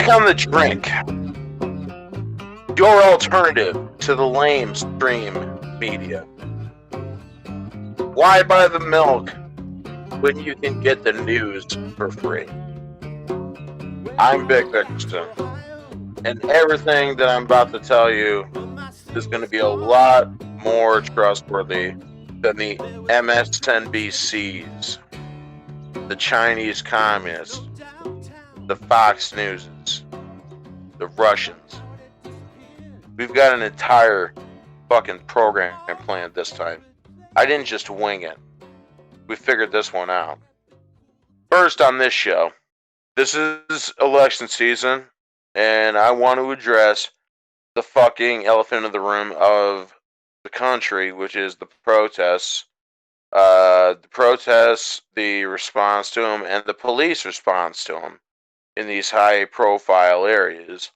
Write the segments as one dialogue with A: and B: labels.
A: Bick on the drink. Your alternative to the lamestream media. Why buy the milk when you can get the news for free? I'm Bick Dickerson, and everything that I'm about to tell you is going to be a lot more trustworthy than the MSNBCs, the Chinese communists, the Fox Newses, the Russians. We've got an entire fucking program planned this time. I didn't just wing it. We figured this one out. First on this show, this is election season, and I want to address the fucking elephant in the room of the country, which is the protests. The response to them, and the police response to them in these high-profile areas.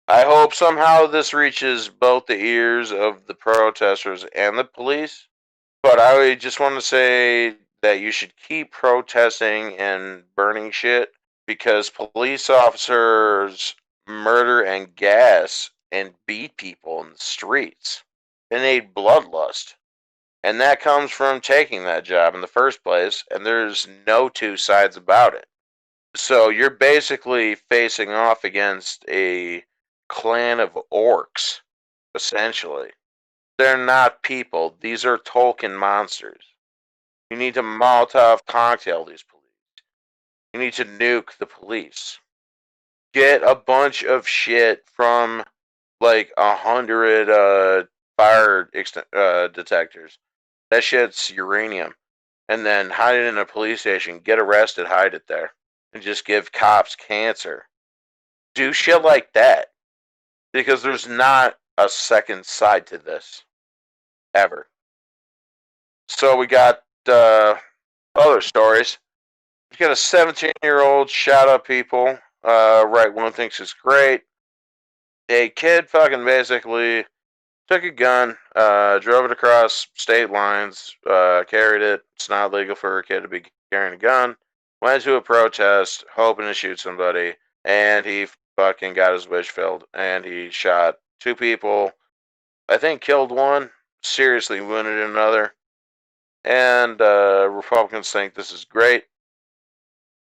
A: I hope somehow this reaches both the ears of the protesters and the police, but I just want to say that you should keep protesting and burning shit because police officers murder and gas and beat people in the streets. They need bloodlust. And that comes from taking that job in the first place, and there's no two sides about it. So you're basically facing off against a clan of orcs, essentially. They're not people. These are Tolkien monsters. You need to Molotov cocktail these police. You need to nuke the police. Get a bunch of shit from like 100 fire detectors. That shit's uranium. And then hide it in a police station. Get arrested, hide it there. And just give cops cancer. Do shit like that. Because there's not a second side to this. Ever. So we got other stories. We got a 17-year-old shot up people. Right one thinks is great. A kid fucking basically took a gun, drove it across state lines, carried it. It's not legal for a kid to be carrying a gun. Went to a protest, hoping to shoot somebody, and he fucking got his wish filled. And he shot two people, I think killed one, seriously wounded another. And Republicans think this is great.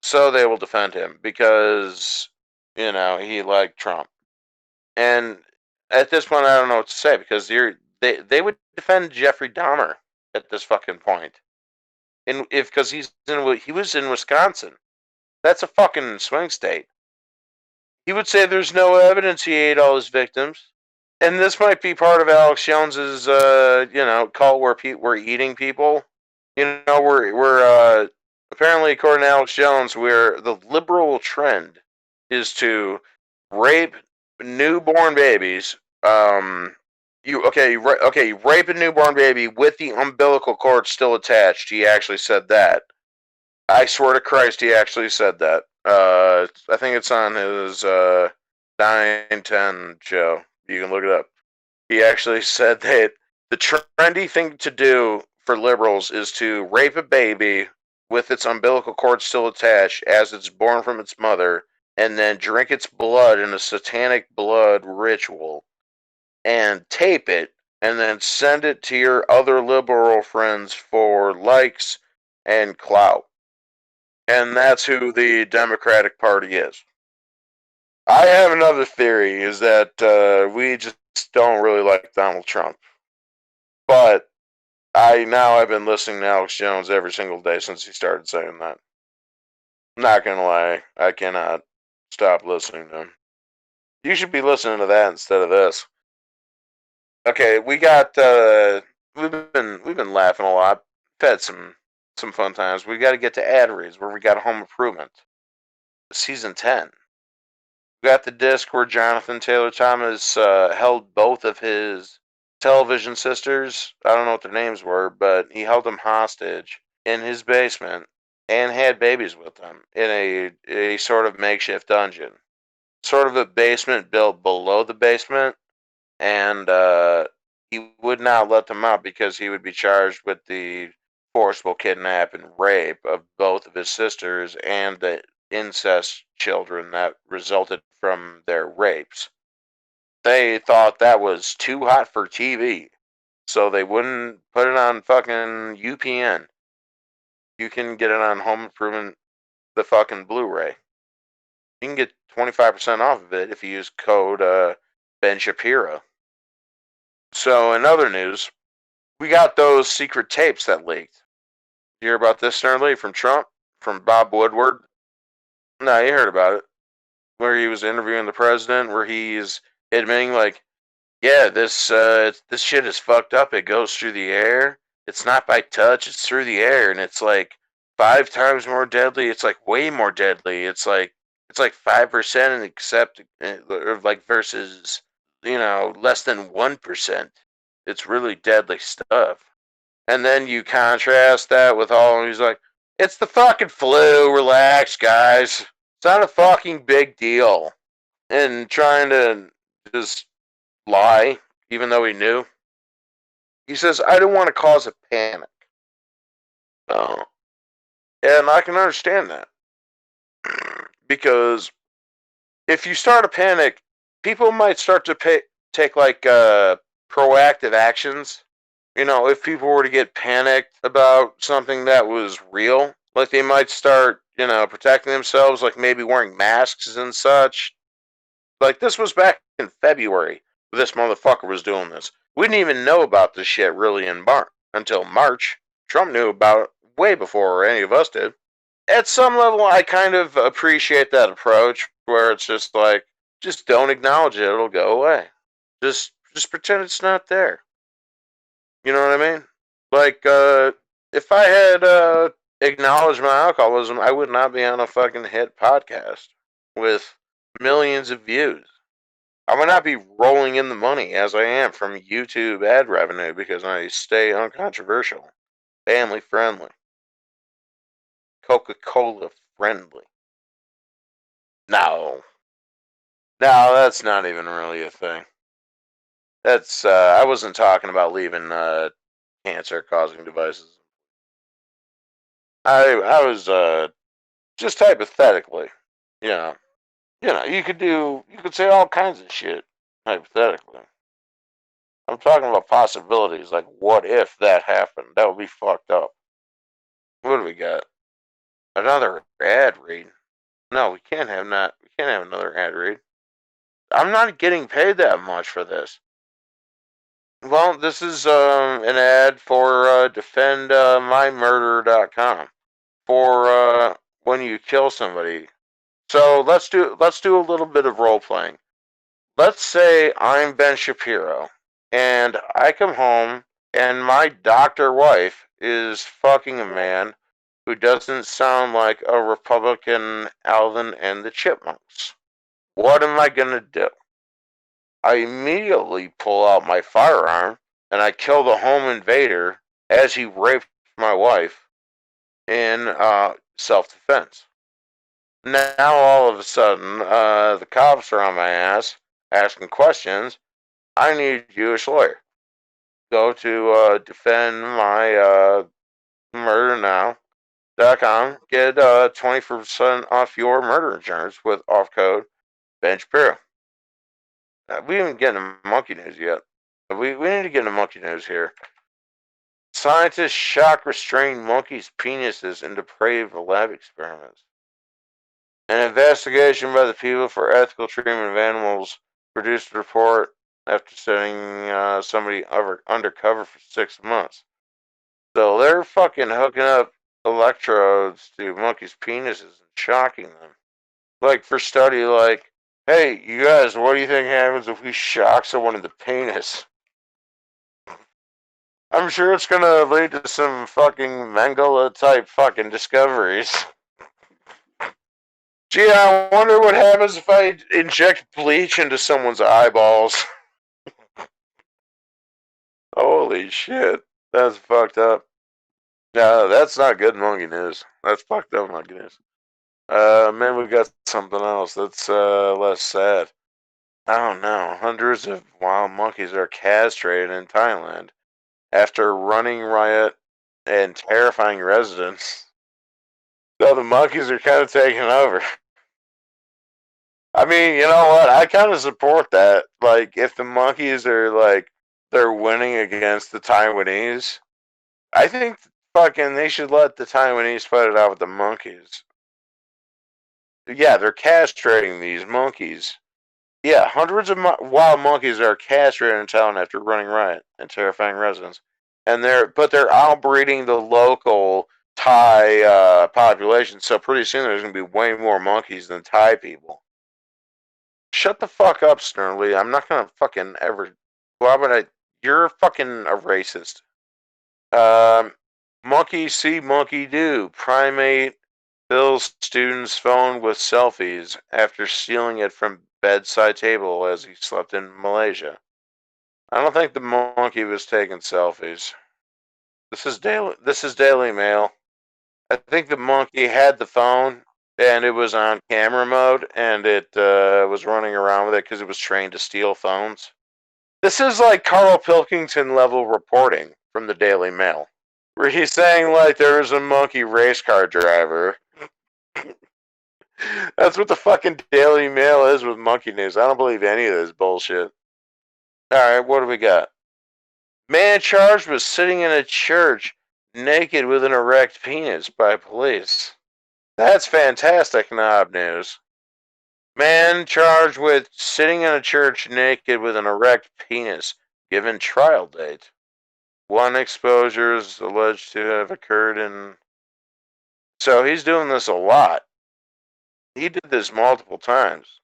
A: So they will defend him because, he liked Trump. And at this point, I don't know what to say because they would defend Jeffrey Dahmer at this fucking point, because he was in Wisconsin. That's a fucking swing state. He would say there's no evidence he ate all his victims, and this might be part of Alex Jones's cult where we're eating people. We're apparently according to Alex Jones, where the liberal trend is to rape newborn babies. You rape a newborn baby with the umbilical cord still attached. He actually said that. I swear to Christ, he actually said that. I think it's on his 910 show. You can look it up. He actually said that the trendy thing to do for liberals is to rape a baby with its umbilical cord still attached as it's born from its mother, and then drink its blood in a satanic blood ritual, and tape it, and then send it to your other liberal friends for likes and clout. And that's who the Democratic Party is. I have another theory, is that we just don't really like Donald Trump. But I've been listening to Alex Jones every single day since he started saying that. I'm not gonna lie, I cannot stop listening to him. You should be listening to that instead of this. Okay, we got we've been laughing a lot. We've had some fun times. We got to get to ad reads where we got Home Improvement, season 10. We got the disc where Jonathan Taylor Thomas held both of his television sisters. I don't know what their names were, but he held them hostage in his basement and had babies with them in a sort of makeshift dungeon. Sort of a basement built below the basement, and he would not let them out because he would be charged with the forcible kidnap and rape of both of his sisters and incest children that resulted from their rapes. They thought that was too hot for TV, so they wouldn't put it on fucking UPN. You can get it on Home Improvement, the fucking Blu-ray. You can get 25% off of it if you use code Ben Shapiro. So, in other news, we got those secret tapes that leaked. You hear about this, Snarly, from Trump? From Bob Woodward? No, you heard about it. Where he was interviewing the president, where he's admitting, like, yeah, this shit is fucked up. It goes through the air. It's not by touch. It's through the air, and it's like 5 times more deadly. It's like way more deadly. It's like 5%, except like versus less than 1%. It's really deadly stuff. And then you contrast that with all. He's like, it's the fucking flu. Relax, guys. It's not a fucking big deal. And trying to just lie, even though he knew. He says, I don't want to cause a panic. Oh. And I can understand that. Because if you start a panic, people might start to take like proactive actions. If people were to get panicked about something that was real, like they might start, protecting themselves, like maybe wearing masks and such. Like this was back in February. This motherfucker was doing this. We didn't even know about this shit really until March. Trump knew about it way before any of us did. At some level, I kind of appreciate that approach where it's just like, just don't acknowledge it. It'll go away. Just pretend it's not there. You know what I mean? Like, if I had acknowledged my alcoholism, I would not be on a fucking hit podcast with millions of views. I would not be rolling in the money as I am from YouTube ad revenue because I stay uncontroversial, family friendly, Coca-Cola friendly. No, that's not even really a thing. That's I wasn't talking about leaving cancer-causing devices. I was just hypothetically, you know, you could say all kinds of shit hypothetically. I'm talking about possibilities, like what if that happened? That would be fucked up. What do we got? Another ad read? No, we can't have another ad read. I'm not getting paid that much for this. Well, this is an ad for defendmymurder.com for when you kill somebody. So let's do a little bit of role playing. Let's say I'm Ben Shapiro and I come home and my doctor wife is fucking a man who doesn't sound like a Republican Alvin and the Chipmunks. What am I gonna do? I immediately pull out my firearm and I kill the home invader as he raped my wife in self-defense. Now all of a sudden, the cops are on my ass asking questions. I need a Jewish lawyer. Go to defendmymurdernow.com. Get 20% off your murder insurance with off code Ben Shapiro. We didn't get into monkey news yet. We need to get into monkey news here. Scientists shock restrained monkeys' penises in depraved lab experiments. An investigation by the People for Ethical Treatment of Animals produced a report after setting somebody undercover for 6 months. So they're fucking hooking up electrodes to monkeys' penises and shocking them. Like for study, like, hey, you guys, what do you think happens if we shock someone in the penis? I'm sure it's gonna lead to some fucking Mangala type fucking discoveries. Gee, I wonder what happens if I inject bleach into someone's eyeballs. Holy shit. That's fucked up. No, that's not good monkey news. That's fucked up monkey news. Man, we got something else that's less sad. I don't know. Hundreds of wild monkeys are castrated in Thailand after running riot and terrifying residents. So the monkeys are kind of taking over. I mean, you know what? I kind of support that. Like, if the monkeys are like they're winning against the Taiwanese, I think fucking they should let the Taiwanese fight it out with the monkeys. Yeah, they're castrating these monkeys. Yeah, hundreds of wild monkeys are castrated in town after running riot and terrifying residents, and they're outbreeding the local Thai population. So pretty soon there's gonna be way more monkeys than Thai people. Shut the fuck up, Sternly. I'm not gonna fucking ever. Why would I? You're fucking a racist. Um, monkey see, monkey do. Primate fills student's phone with selfies after stealing it from bedside table as he slept in Malaysia. I don't think the monkey was taking selfies. This is daily. This is Daily Mail. I think the monkey had the phone and it was on camera mode and it was running around with it because it was trained to steal phones. This is like Carl Pilkington level reporting from the Daily Mail, where he's saying like there was a monkey race car driver. That's what the fucking Daily Mail is with monkey news. I don't believe any of this bullshit. All right, what do we got? Man charged with sitting in a church naked with an erect penis by police. That's fantastic knob news. Man charged with sitting in a church naked with an erect penis given trial date. One exposure is alleged to have occurred in. So he's doing this a lot. He did this multiple times.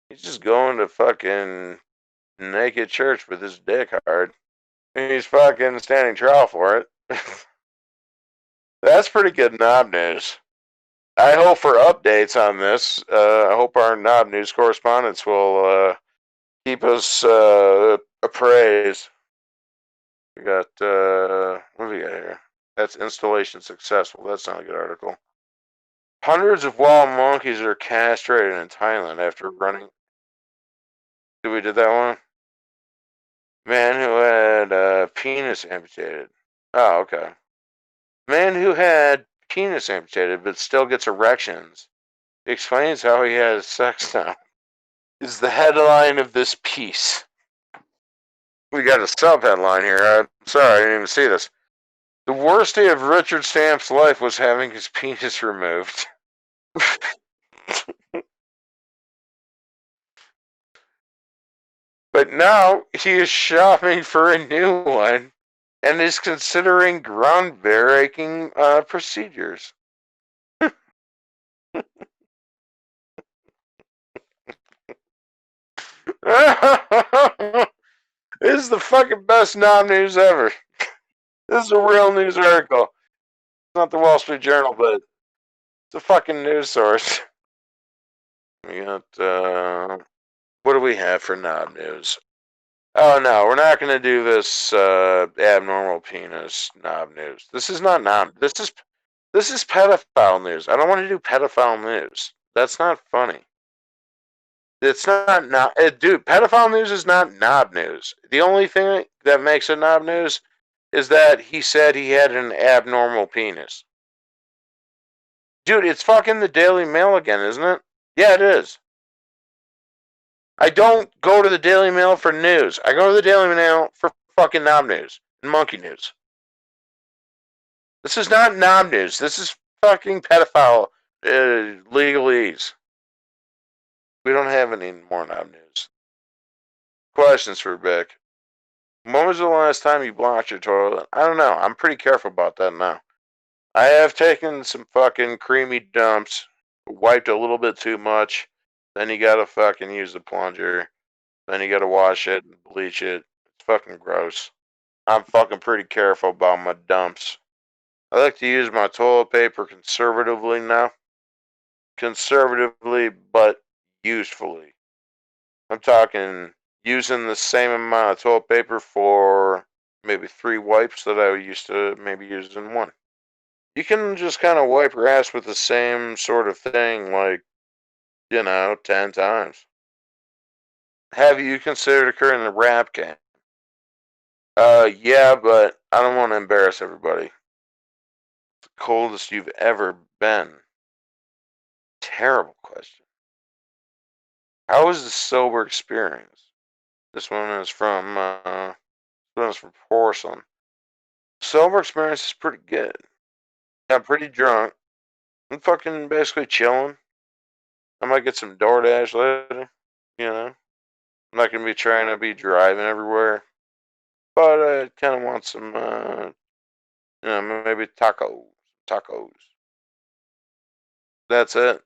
A: He's just going to fucking naked church with his dick hard. And he's fucking standing trial for it. That's pretty good knob news. I hope for updates on this. I hope our knob news correspondents will keep us appraised. We got, what do we got here? That's installation successful. That's not a good article. Hundreds of wild monkeys are castrated in Thailand after running. Did we do that one? Man who had penis amputated. Oh, okay. Man who had penis amputated but still gets erections explains how he has sex now. Is the headline of this piece. We got a sub headline here. I'm sorry, I didn't even see this. The worst day of Richard Stamp's life was having his penis removed. But now he is shopping for a new one and is considering groundbreaking procedures. This is the fucking best non-news ever. This is a real news article. It's not the Wall Street Journal, but it's a fucking news source. We got, what do we have for knob news? Oh no, we're not going to do this abnormal penis knob news. This is not knob. This is pedophile news. I don't want to do pedophile news. That's not funny. It's not dude. Pedophile news is not knob news. The only thing that makes it knob news is that he said he had an abnormal penis. Dude, it's fucking the Daily Mail again, isn't it? Yeah, it is. I don't go to the Daily Mail for news. I go to the Daily Mail for fucking knob news and monkey news. This is not knob news. This is fucking pedophile legalese. We don't have any more knob news. Questions for Bick. When was the last time you blocked your toilet? I don't know. I'm pretty careful about that now. I have taken some fucking creamy dumps, wiped a little bit too much. Then you gotta fucking use the plunger. Then you gotta wash it and bleach it. It's fucking gross. I'm fucking pretty careful about my dumps. I like to use my toilet paper conservatively now. Conservatively, but usefully. I'm talking using the same amount of toilet paper for maybe 3 wipes that I used to maybe use in one. You can just kind of wipe your ass with the same sort of thing, like, 10 times. Have you considered occurring the rap game? Yeah, but I don't want to embarrass everybody. The coldest you've ever been. terrible question. How was the sober experience? This one is from Porcelain. Sober experience is pretty good. I'm pretty drunk. I'm fucking basically chilling. I might get some DoorDash later. You know, I'm not gonna be trying to be driving everywhere, but I kind of want some, maybe tacos. Tacos. That's it.